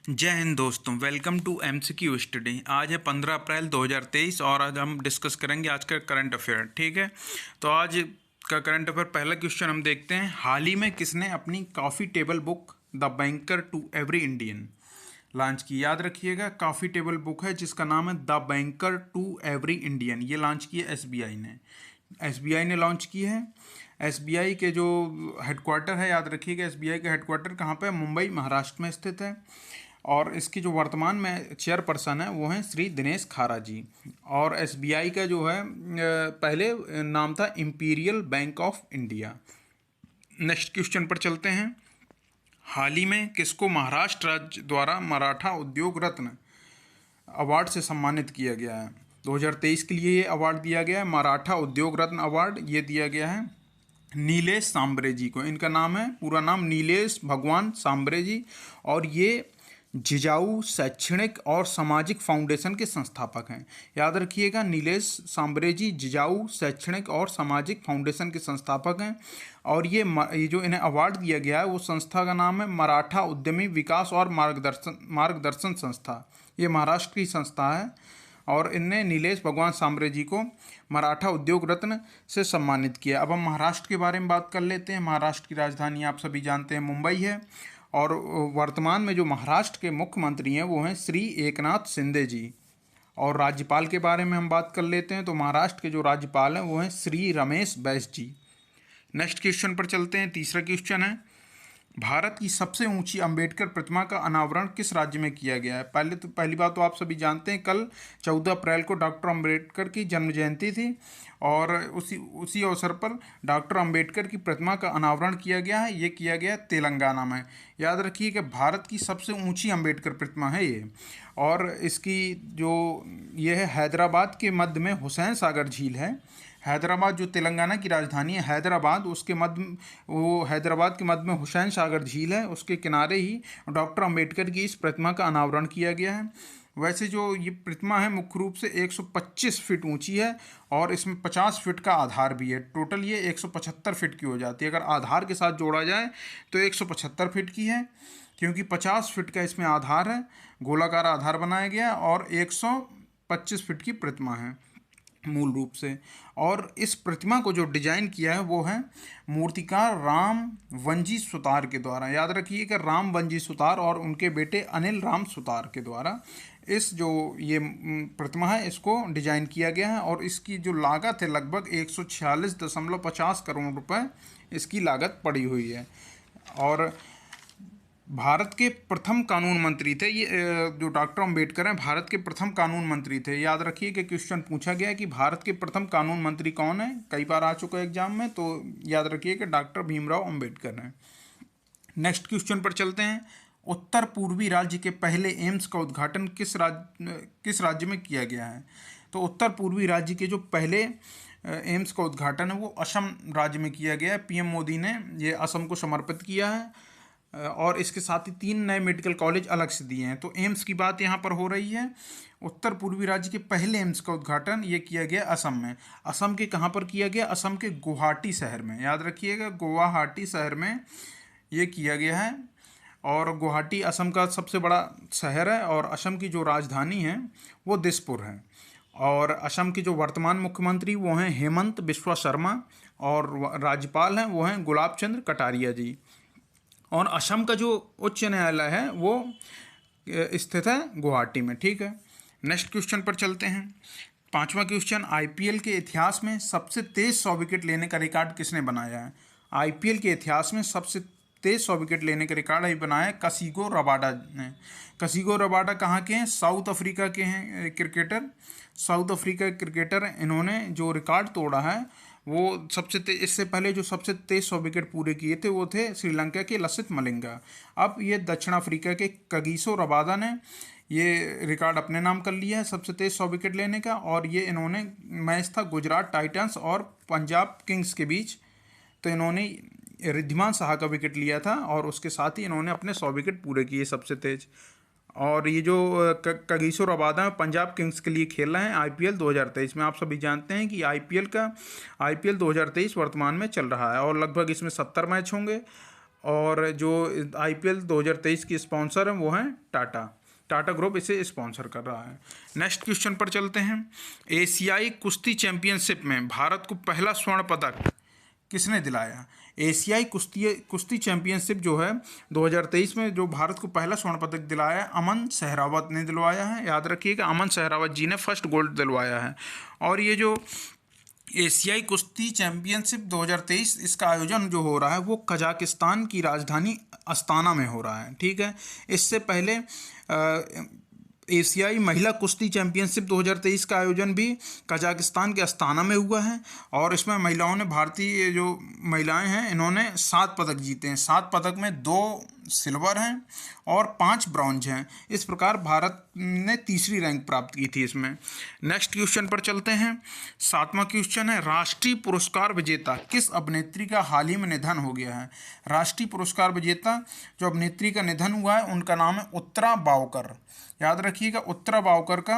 जय हिंद दोस्तों, welcome to MCQ study. आज है 15 अप्रैल 2023 और आज हम डिस्कस करेंगे आज का करंट अफेयर। ठीक है, तो आज का करंट अफेयर पहला क्वेश्चन हम देखते हैं। हाल ही में किसने अपनी coffee table book the banker to every Indian launch की? याद रखिएगा, कॉफ़ी टेबल बुक है जिसका नाम है the banker to every Indian. ये लॉन्च की है एसबीआई ने लॉन्च की है। एसबीआई के जो हेडक्वार्टर है, याद रखिएगा, एसबीआई का हेडक्वार्टर कहाँ पे है? मुंबई, महाराष्ट्र में स्थित है। और इसकी जो वर्तमान में चेयरपर्सन है वो हैं श्री दिनेश खारा जी। और एसबीआई का जो है पहले नाम था imperial bank of India. Next question पर चलते हैं। हाल ही में किसको महाराष्ट्र राज्य द्वारा मराठा उद्योग रत्न अवार्ड से सम्मानित किया गया है? 2023 के लिए ये अवार्ड दिया गया है, मराठा उद्योग रत्न अवार्ड। ये दिया गया है नीलेश सांबरे जी को। इनका नाम है, पूरा नाम नीलेश भगवान सांबरे जी, और ये जिजाऊ शैक्षणिक और सामाजिक फाउंडेशन के संस्थापक हैं। याद रखिएगा, नीलेश सांबरे जी जिजाऊ शैक्षणिक और सामाजिक फाउंडेशन के संस्थापक हैं। और ये जो इन्हें अवार्ड दिया गया है वो संस्था का नाम है मराठा उद्यमी विकास और मार्गदर्शन संस्था। ये महाराष्ट्र की संस्था है और इनने नीलेश भगवान सांबरे जी को मराठा उद्योग रत्न से सम्मानित किया। अब हम महाराष्ट्र के बारे में बात कर लेते हैं। महाराष्ट्र की राजधानी आप सभी जानते हैं मुंबई है। और वर्तमान में जो महाराष्ट्र के मुख्यमंत्री हैं वो हैं श्री एकनाथ शिंदे जी। और राज्यपाल के बारे में हम बात कर लेते हैं, तो महाराष्ट्र के जो राज्यपाल हैं वो हैं श्री रमेश बैस जी। नेक्स्ट क्वेश्चन पर चलते हैं। तीसरा क्वेश्चन है, भारत की सबसे ऊंची अंबेडकर प्रतिमा का अनावरण किस राज्य में किया गया है? पहली बात तो आप सभी जानते हैं, कल 14 अप्रैल को डॉक्टर अंबेडकर की जन्म जयंती थी और उसी अवसर पर डॉक्टर अंबेडकर की प्रतिमा का अनावरण किया गया है। ये किया गया तेलंगाना में। याद रखिए कि भारत की सबसे ऊंची अंबेडकर प्रतिमा है ये। और इसकी जो ये है हैदराबाद के मध्य में हुसैन सागर झील है। हैदराबाद जो तेलंगाना की राजधानी है हैदराबाद, उसके हैदराबाद के मध्य में हुसैन सागर झील है, उसके किनारे ही डॉक्टर अंबेडकर की इस प्रतिमा का अनावरण किया गया है। वैसे जो ये प्रतिमा है मुख्य रूप से 125 फीट ऊंची है और इसमें 50 फीट का आधार भी है। टोटल ये 175 फीट की हो जाती है। अगर आधार के साथ जोड़ा जाए तो 175 फीट की है, क्योंकि 50 फीट का इसमें आधार है, गोलाकार आधार बनाया गया और 125 फीट की प्रतिमा है मूल रूप से। और इस प्रतिमा को जो डिजाइन किया है वो है मूर्तिकार राम वंजी सुतार के द्वारा। याद रखिए कि राम वंजी सुतार और उनके बेटे अनिल राम सुतार के द्वारा इस जो ये प्रतिमा है इसको डिजाइन किया गया है। और इसकी जो लागत है लगभग 146.50 करोड़ रुपए इसकी लागत पड़ी हुई है। और भारत के प्रथम कानून मंत्री थे ये, जो डॉक्टर अंबेडकर हैं भारत के प्रथम कानून मंत्री थे। याद रखिए कि क्वेश्चन पूछा गया है कि भारत के प्रथम कानून मंत्री कौन है, कई बार आ चुका है एग्जाम में, तो याद रखिए कि डॉक्टर भीमराव अंबेडकर हैं। नेक्स्ट क्वेश्चन पर चलते हैं। उत्तर पूर्वी राज्य के पहले एम्स का उद्घाटन किस राज्य में किया गया है? तो उत्तर पूर्वी राज्य के जो पहले एम्स का उद्घाटन है वो असम राज्य में किया गया है। पीएम मोदी ने ये असम को समर्पित किया है। और इसके साथ ही 3 नए मेडिकल कॉलेज अलग से दिए हैं। तो एम्स की बात यहाँ पर हो रही है। उत्तर पूर्वी राज्य के पहले एम्स का उद्घाटन ये किया गया असम में। असम के कहाँ पर किया गया? असम के गुवाहाटी शहर में। याद रखिएगा, गुवाहाटी शहर में ये किया गया है। और गुवाहाटी असम का सबसे बड़ा शहर है और असम की जो राजधानी है वो दिसपुर है। और असम के जो वर्तमान मुख्यमंत्री वो हैं हेमंत बिस्वा शर्मा और राज्यपाल हैं वो हैं गुलाब चंद्र कटारिया जी। और असम का जो उच्च न्यायालय है वो स्थित है गुवाहाटी में। ठीक है, नेक्स्ट क्वेश्चन पर चलते हैं। 5वां क्वेश्चन, आईपीएल के इतिहास में सबसे तेज 100 विकेट लेने का रिकॉर्ड किसने बनाया है? आईपीएल के इतिहास में सबसे तेज 100 विकेट लेने का रिकॉर्ड अभी बनाया है कसिगो रबाडा ने। कसिगो रबाडा कहाँ के हैं? साउथ अफ्रीका के हैं क्रिकेटर। साउथ अफ्रीका के क्रिकेटर, इन्होंने जो रिकॉर्ड तोड़ा है वो इससे पहले जो सबसे तेज 100 विकेट पूरे किए थे वो थे श्रीलंका के लसित मलिंगा। अब ये दक्षिण अफ्रीका के कगिसो रबादा ने ये रिकॉर्ड अपने नाम कर लिया है सबसे तेज 100 विकेट लेने का। और ये इन्होंने मैच था गुजरात टाइटंस और पंजाब किंग्स के बीच, तो इन्होंने रिद्धिमान साहा का विकेट लिया था और उसके साथ ही इन्होंने अपने 100 विकेट पूरे किए सबसे तेज। और ये जो कगिसो रबादा पंजाब किंग्स के लिए खेल रहे हैं आईपीएल 2023 में। आप सभी जानते हैं कि आईपीएल 2023 वर्तमान में चल रहा है और लगभग इसमें 70 मैच होंगे और जो IPL 2023 की स्पॉन्सर है वो हैं टाटा ग्रुप इसे स्पॉन्सर कर रहा है। नेक्स्ट क्वेश्चन पर चलते हैं। एशियाई कुश्ती चैंपियनशिप में भारत को पहला स्वर्ण पदक किसने दिलाया? एशियाई कुश्ती चैंपियनशिप जो है 2023 में जो भारत को पहला स्वर्ण पदक दिलाया है, अमन सहरावत ने दिलवाया है। याद रखिएगा, अमन सहरावत जी ने फर्स्ट गोल्ड दिलवाया है। और ये जो एशियाई कुश्ती चैंपियनशिप 2023 इसका आयोजन जो हो रहा है वो कजाकिस्तान की राजधानी अस्ताना में हो रहा है। ठीक है, इससे पहले एशियाई महिला कुश्ती चैंपियनशिप 2023 का आयोजन भी कजाकिस्तान के अस्ताना में हुआ है और इसमें महिलाओं ने, भारतीय जो महिलाएं हैं, इन्होंने 7 पदक जीते हैं। 7 पदक में 2 सिल्वर हैं और 5 ब्रॉन्ज हैं। इस प्रकार भारत ने तीसरी रैंक प्राप्त की थी इसमें। नेक्स्ट क्वेश्चन पर चलते हैं। 7वां क्वेश्चन है, राष्ट्रीय पुरस्कार विजेता किस अभिनेत्री का हाल ही में निधन हो गया है? राष्ट्रीय पुरस्कार विजेता जो अभिनेत्री का निधन हुआ है उनका नाम है उत्तरा बावकर। याद रखिएगा, उत्तरा बावकर का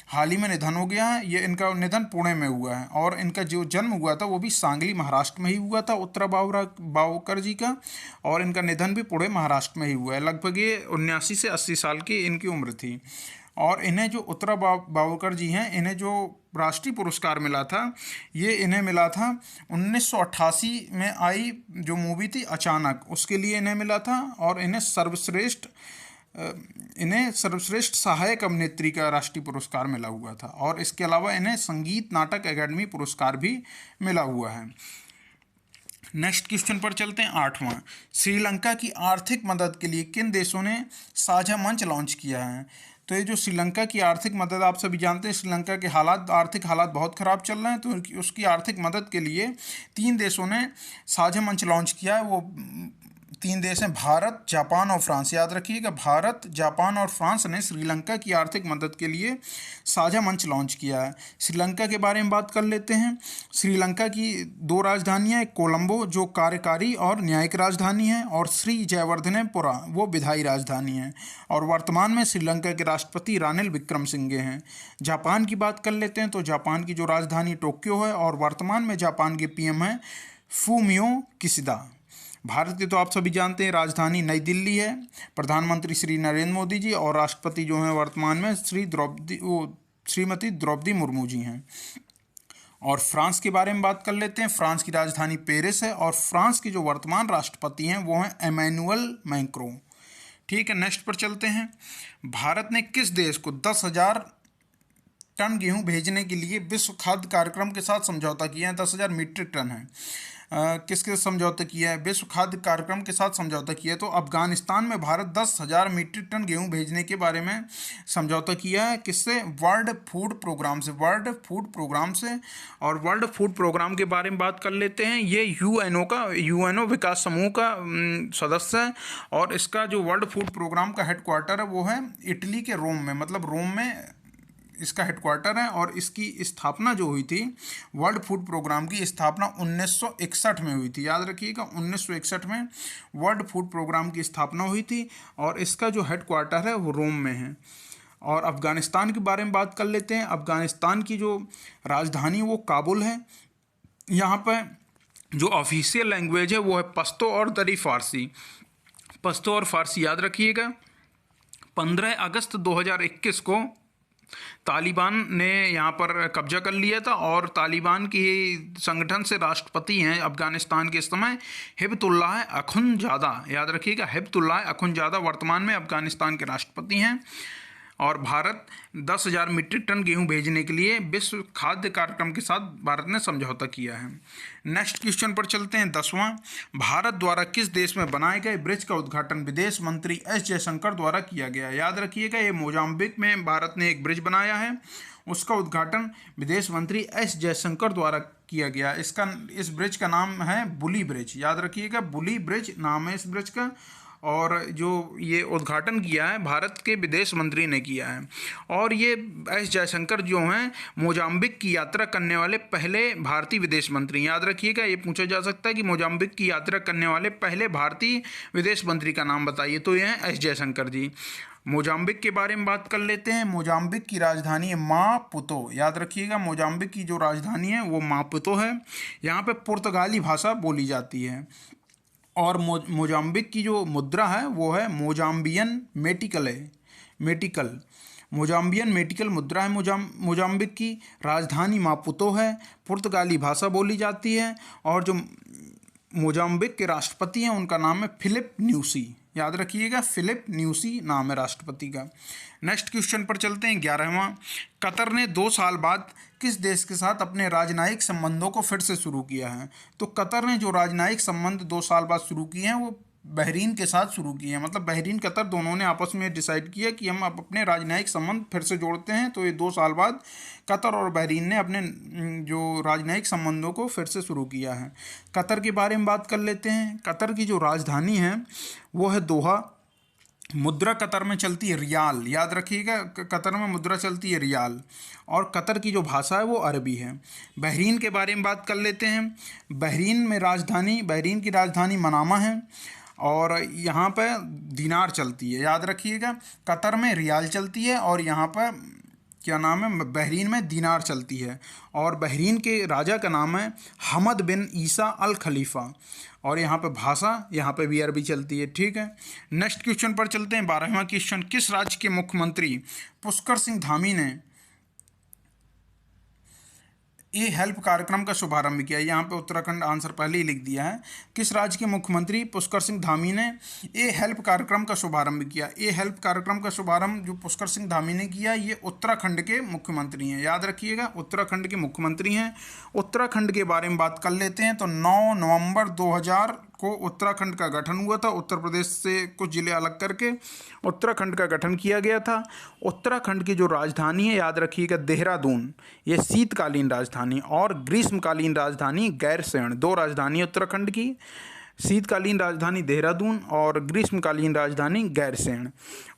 हाल ही में निधन हो गया है। ये इनका निधन पुणे में हुआ है और इनका जो जन्म हुआ था वो भी सांगली महाराष्ट्र में ही हुआ था, उत्तरा बावकर जी का, और इनका निधन भी पुणे महाराष्ट्र में ही हुआ है। लगभग ये 79 से 80 साल की इनकी उम्र थी। और इन्हें जो उत्तरा बावकर जी हैं, इन्हें जो राष्ट्रीय पुरस्कार मिला था ये इन्हें मिला था 1988 में आई जो मूवी थी अचानक, उसके लिए इन्हें मिला था। और इन्हें सर्वश्रेष्ठ सहायक अभिनेत्री का राष्ट्रीय पुरस्कार मिला हुआ था। और इसके अलावा इन्हें संगीत नाटक अकादमी पुरस्कार भी मिला हुआ है। नेक्स्ट क्वेश्चन पर चलते हैं। 8वां, श्रीलंका की आर्थिक मदद के लिए किन देशों ने साझा मंच लॉन्च किया है? तो ये जो श्रीलंका की आर्थिक मदद, आप सभी जानते हैं श्रीलंका के आर्थिक हालात बहुत ख़राब चल रहे हैं, तो उसकी आर्थिक मदद के लिए 3 देशों ने साझा मंच लॉन्च किया है। वो 3 देश हैं भारत, जापान और फ्रांस। याद रखिएगा, भारत, जापान और फ्रांस ने श्रीलंका की आर्थिक मदद के लिए साझा मंच लॉन्च किया है। श्रीलंका के बारे में बात कर लेते हैं। श्रीलंका की 2 राजधानियां, कोलंबो जो कार्यकारी और न्यायिक राजधानी है, और श्री जयवर्धनेपुरा वो विधायी राजधानी है। और वर्तमान में श्रीलंका के राष्ट्रपति रानिल विक्रमसिंघे हैं। जापान की बात कर लेते हैं तो जापान की जो राजधानी टोक्यो है और वर्तमान में जापान के PM हैं फूमियो किशिदा। भारत के तो आप सभी जानते हैं राजधानी नई दिल्ली है, प्रधानमंत्री श्री नरेंद्र मोदी जी, और राष्ट्रपति जो हैं वर्तमान में श्रीमती द्रौपदी मुर्मू जी हैं। और फ्रांस के बारे में बात कर लेते हैं। फ्रांस की राजधानी पेरिस है और फ्रांस के जो वर्तमान राष्ट्रपति हैं वो हैं एमैनुअल मैक्रों। ठीक है, नेक्स्ट पर चलते हैं। भारत ने किस देश को 10,000 टन गेहूं भेजने के लिए विश्व खाद्य कार्यक्रम के साथ समझौता किया है? 10,000 मीट्रिक टन है। किसके समझौता किया है? विश्व खाद्य कार्यक्रम के साथ समझौता किया है। तो अफगानिस्तान में भारत 10,000 मीट्रिक टन गेहूं भेजने के बारे में समझौता किया है। किससे? वर्ल्ड फूड प्रोग्राम से। और वर्ल्ड फूड प्रोग्राम के बारे में बात कर लेते हैं। ये यूएनओ विकास समूह का सदस्य है और इसका जो वर्ल्ड फूड प्रोग्राम का हेडक्वार्टर है वो है इटली के रोम में, मतलब रोम में इसका हेडक्वार्टर है। और इसकी स्थापना जो हुई थी, वर्ल्ड फूड प्रोग्राम की स्थापना 1961 में हुई थी। याद रखिएगा, 1961 में वर्ल्ड फूड प्रोग्राम की स्थापना हुई थी और इसका जो हेडक्वार्टर है वो रोम में है। और अफ़गानिस्तान के बारे में बात कर लेते हैं। अफ़गानिस्तान की जो राजधानी वो काबुल है। यहाँ पर जो ऑफिशियल लैंग्वेज है वो है पश्तो और दरी फारसी। पश्तो और फारसी याद रखिएगा। 15 अगस्त 2021 को तालिबान ने यहाँ पर कब्जा कर लिया था और तालिबान की संगठन से राष्ट्रपति हैं अफ़गानिस्तान के इस समय हिब्बतुल्लाह अखुनजादा। याद रखिएगा, हिब्बतुल्लाह अखुनजादा वर्तमान में अफ़गानिस्तान के राष्ट्रपति हैं। और भारत 10,000 मीट्रिक टन गेहूं भेजने के लिए विश्व खाद्य कार्यक्रम के साथ भारत ने समझौता किया है। नेक्स्ट क्वेश्चन पर चलते हैं। 10वां, भारत द्वारा किस देश में बनाए गए ब्रिज का उद्घाटन विदेश मंत्री S जयशंकर द्वारा किया गया? याद रखिएगा, ये मोजाम्बिक में भारत ने एक ब्रिज बनाया है, उसका उद्घाटन विदेश मंत्री S जयशंकर द्वारा किया गया। इस ब्रिज का नाम है बुली ब्रिज। याद रखिएगा, बुली ब्रिज नाम है इस ब्रिज का। और जो ये उद्घाटन किया है भारत के विदेश मंत्री ने किया है। और ये S जयशंकर जो हैं मोजाम्बिक की यात्रा करने वाले पहले भारतीय विदेश मंत्री। याद रखिएगा, ये पूछा जा सकता है कि मोजाम्बिक की यात्रा करने वाले पहले भारतीय विदेश मंत्री का नाम बताइए, तो ये हैं S जयशंकर जी। मोजाम्बिक के बारे में बात कर लेते हैं। मोजाम्बिक की राजधानी है मापुतो। याद रखिएगा, मोजाम्बिक की जो राजधानी है वो मापुतो है। यहाँ पे पुर्तगाली भाषा बोली जाती है। और मोजाम्बिक की जो मुद्रा है वो है मोजाम्बियन मेटिकल है, मेटिकल, मोजाम्बियन मेटिकल मुद्रा है मोजाम्बिक की। राजधानी मापुतो है। पुर्तगाली भाषा बोली जाती है। और जो मोजाम्बिक के राष्ट्रपति हैं उनका नाम है फिलिप न्यूसी, याद रखिएगा, फिलिप न्यूसी नाम है राष्ट्रपति का। नेक्स्ट क्वेश्चन पर चलते हैं 11वां। कतर ने 2 साल बाद किस देश के साथ अपने राजनयिक संबंधों को फिर से शुरू किया है? तो कतर ने जो राजनयिक संबंध 2 साल बाद शुरू किए हैं वो बहरीन के साथ शुरू किए हैं। मतलब बहरीन कतर दोनों ने आपस में डिसाइड किया कि हम अब अपने राजनयिक संबंध फिर से जोड़ते हैं। तो ये 2 साल बाद कतर और बहरीन ने अपने जो राजनयिक संबंधों को फिर से शुरू किया है। कतर के बारे में बात कर लेते हैं। कतर की जो राजधानी है वो है दोहा। मुद्रा कतर में चलती है रियाल, याद रखिएगा, कतर में मुद्रा चलती है रियाल। और कतर की जो भाषा है वो अरबी है। बहरीन के बारे में बात कर लेते हैं। बहरीन की राजधानी मनामा है और यहाँ पर दिनार चलती है, याद रखिएगा। कतर में रियाल चलती है और यहाँ पर क्या नाम है, बहरीन में दिनार चलती है। और बहरीन के राजा का नाम है हमद बिन ईसा अल खलीफा। और यहाँ पे भाषा यहाँ पे भी अरबी चलती है, ठीक है। नेक्स्ट क्वेश्चन पर चलते हैं 12वां क्वेश्चन। किस राज्य के मुख्यमंत्री पुष्कर सिंह धामी ने ए हेल्प कार्यक्रम का शुभारंभ किया? यहाँ पे उत्तराखंड आंसर पहले ही लिख दिया है। किस राज्य के मुख्यमंत्री पुष्कर सिंह धामी ने ए हेल्प कार्यक्रम का शुभारंभ किया? ए हेल्प कार्यक्रम का शुभारंभ जो पुष्कर सिंह धामी ने किया ये उत्तराखंड के मुख्यमंत्री हैं, याद रखिएगा, उत्तराखंड के मुख्यमंत्री हैं। उत्तराखंड के बारे में बात कर लेते हैं। तो 9 नवंबर 2000 को उत्तराखंड का गठन हुआ था। उत्तर प्रदेश से कुछ जिले अलग करके उत्तराखंड का गठन किया गया था। उत्तराखंड की जो राजधानी है, याद रखिएगा, देहरादून, ये शीतकालीन राजधानी, और ग्रीष्मकालीन राजधानी गैरसैंण। 2 राजधानी उत्तराखंड की, शीतकालीन राजधानी देहरादून और ग्रीष्मकालीन राजधानी गैरसैंण।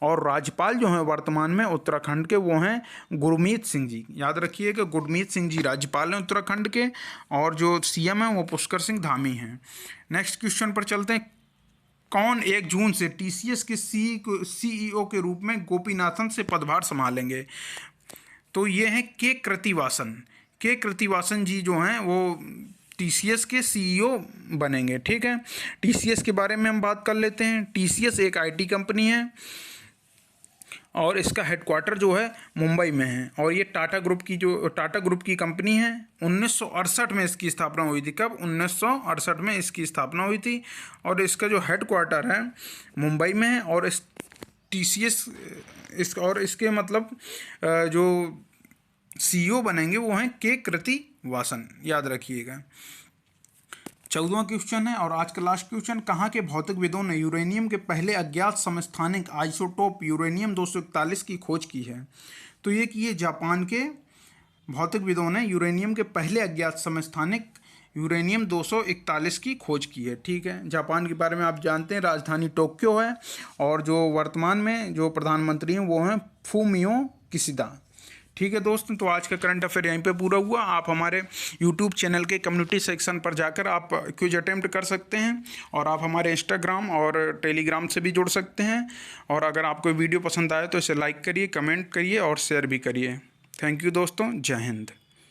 और राज्यपाल जो हैं वर्तमान में उत्तराखंड के वो हैं गुरमीत सिंह जी, याद रखिएगा, गुरमीत सिंह जी राज्यपाल हैं उत्तराखंड के। और जो सीएम हैं वो पुष्कर सिंह धामी हैं। नेक्स्ट क्वेश्चन पर चलते हैं। कौन 1 जून से टीसीएस के सीईओ के रूप में गोपीनाथन से पदभार संभालेंगे? तो ये हैं के कृतिवासन। के कृतिवासन जी जो हैं वो टीसीएस के सीईओ बनेंगे, ठीक है। टीसीएस के बारे में हम बात कर लेते हैं। टीसीएस एक आईटी कंपनी है और इसका हेडक्वार्टर जो है मुंबई में है। और ये टाटा ग्रुप की कंपनी है। 1968 में इसकी स्थापना हुई थी। कब? 1968 में इसकी स्थापना हुई थी। और इसका जो हेडक्वार्टर है मुंबई में है। और इस टीसीएस इसके मतलब जो सीईओ बनेंगे वो हैं के कृतिवासन, याद रखिएगा। 14वां क्वेश्चन है और आज का लास्ट क्वेश्चन। कहाँ के भौतिकविदों ने यूरेनियम के पहले अज्ञात समस्थानिक आइसोटोप यूरेनियम 241 की खोज की है? तो ये कि ये जापान के भौतिकविदों ने यूरेनियम के पहले अज्ञात समस्थानिक यूरेनियम 241 की खोज की है, ठीक है। जापान के बारे में आप जानते हैं, राजधानी टोक्यो है। और जो वर्तमान में जो प्रधानमंत्री हैं वो हैं फूमियो किशिदा, ठीक है दोस्तों। तो आज का करंट अफेयर यहीं पे पूरा हुआ। आप हमारे यूट्यूब चैनल के कम्युनिटी सेक्शन पर जाकर आप क्विज अटेम्प्ट कर सकते हैं। और आप हमारे इंस्टाग्राम और टेलीग्राम से भी जुड़ सकते हैं। और अगर आपको वीडियो पसंद आए तो इसे लाइक करिए, कमेंट करिए और शेयर भी करिए। थैंक यू दोस्तों, जय हिंद।